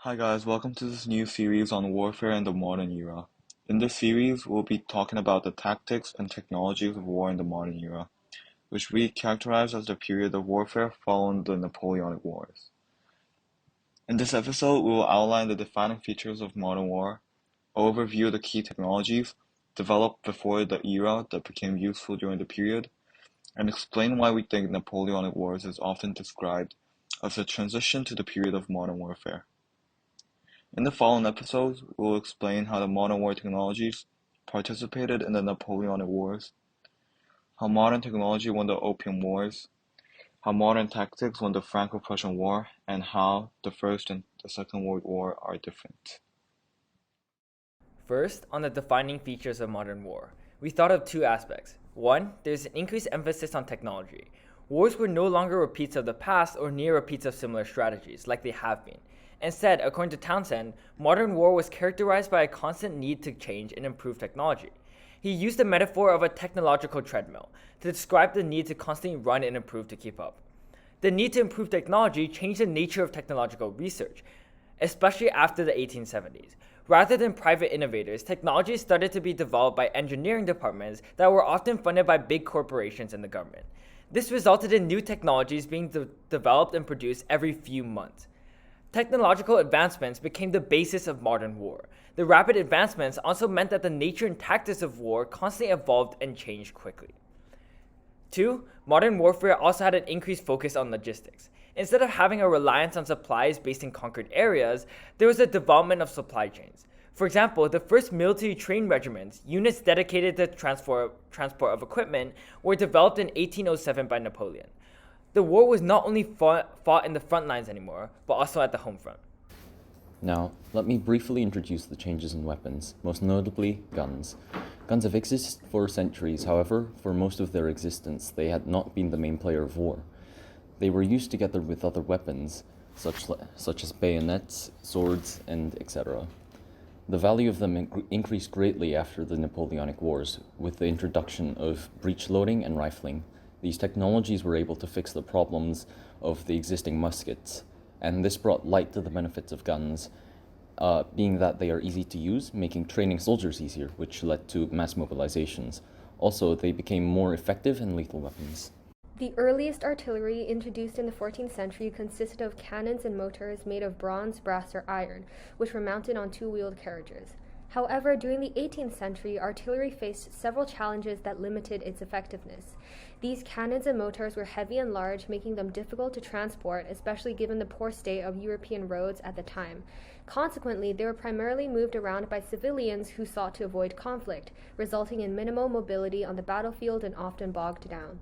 Hi guys, welcome to this new series on warfare in the modern era. In this series, we'll be talking about the tactics and technologies of war in the modern era, which we characterize as the period of warfare following the Napoleonic Wars. In this episode, we will outline the defining features of modern war, overview the key technologies developed before the era that became useful during the period, and explain why we think Napoleonic Wars is often described as a transition to the period of modern warfare. In the following episodes, we will explain how the modern war technologies participated in the Napoleonic Wars, how modern technology won the Opium Wars, how modern tactics won the Franco-Prussian War, and how the First and the Second World War are different. First, on the defining features of modern war, we thought of two aspects. One, there's an increased emphasis on technology. Wars were no longer repeats of the past or near repeats of similar strategies, like they have been. Instead, according to Townsend, modern war was characterized by a constant need to change and improve technology. He used the metaphor of a technological treadmill to describe the need to constantly run and improve to keep up. The need to improve technology changed the nature of technological research, especially after the 1870s. Rather than private innovators, technology started to be developed by engineering departments that were often funded by big corporations and the government. This resulted in new technologies being developed and produced every few months. Technological advancements became the basis of modern war. The rapid advancements also meant that the nature and tactics of war constantly evolved and changed quickly. 2. Modern warfare also had an increased focus on logistics. Instead of having a reliance on supplies based in conquered areas, there was a development of supply chains. For example, the first military trained regiments, units dedicated to transport of equipment, were developed in 1807 by Napoleon. The war was not only fought in the front lines anymore, but also at the home front. Now, let me briefly introduce the changes in weapons, most notably guns. Guns have existed for centuries, however, for most of their existence, they had not been the main player of war. They were used together with other weapons, such as bayonets, swords, and etc. The value of them increased greatly after the Napoleonic Wars, with the introduction of breech loading and rifling. These technologies were able to fix the problems of the existing muskets, and this brought light to the benefits of guns, being that they are easy to use, making training soldiers easier, which led to mass mobilizations. Also, they became more effective and lethal weapons. The earliest artillery introduced in the 14th century consisted of cannons and motors made of bronze, brass, or iron, which were mounted on two-wheeled carriages. However, during the 18th century, artillery faced several challenges that limited its effectiveness. These cannons and motors were heavy and large, making them difficult to transport, especially given the poor state of European roads at the time. Consequently, they were primarily moved around by civilians who sought to avoid conflict, resulting in minimal mobility on the battlefield and often bogged down.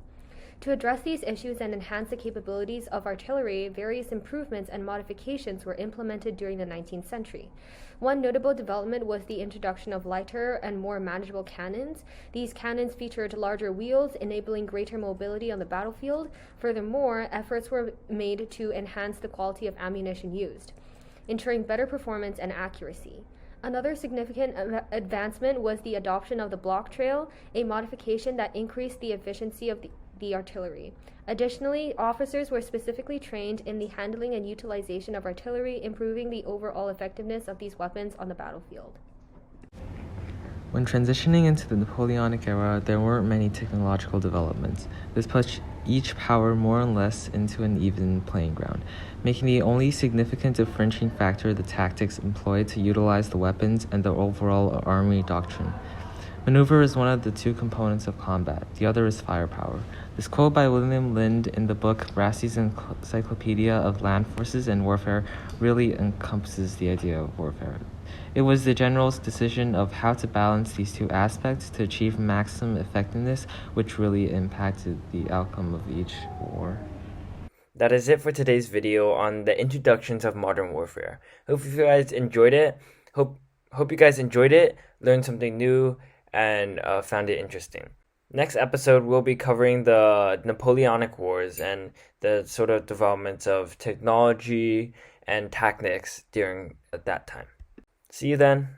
To address these issues and enhance the capabilities of artillery, various improvements and modifications were implemented during the 19th century. One notable development was the introduction of lighter and more manageable cannons. These cannons featured larger wheels, enabling greater mobility on the battlefield. Furthermore, efforts were made to enhance the quality of ammunition used, ensuring better performance and accuracy. Another significant advancement was the adoption of the block trail, a modification that increased the efficiency of the artillery. Additionally, officers were specifically trained in the handling and utilization of artillery, improving the overall effectiveness of these weapons on the battlefield. When transitioning into the Napoleonic era, there weren't many technological developments. This pushed each power more or less into an even playing ground, making the only significant differentiating factor the tactics employed to utilize the weapons and the overall army doctrine. Maneuver is one of the two components of combat, the other is firepower. This quote by William Lind in the book Brassey's Encyclopedia of Land Forces and Warfare really encompasses the idea of warfare. It was the general's decision of how to balance these two aspects to achieve maximum effectiveness, which really impacted the outcome of each war. That is it for today's video on the introductions of modern warfare. Hope you guys enjoyed it. Hope you guys enjoyed it, learned something new, and found it interesting. Next episode, we'll be covering the Napoleonic Wars and the sort of developments of technology and tactics during that time. See you then.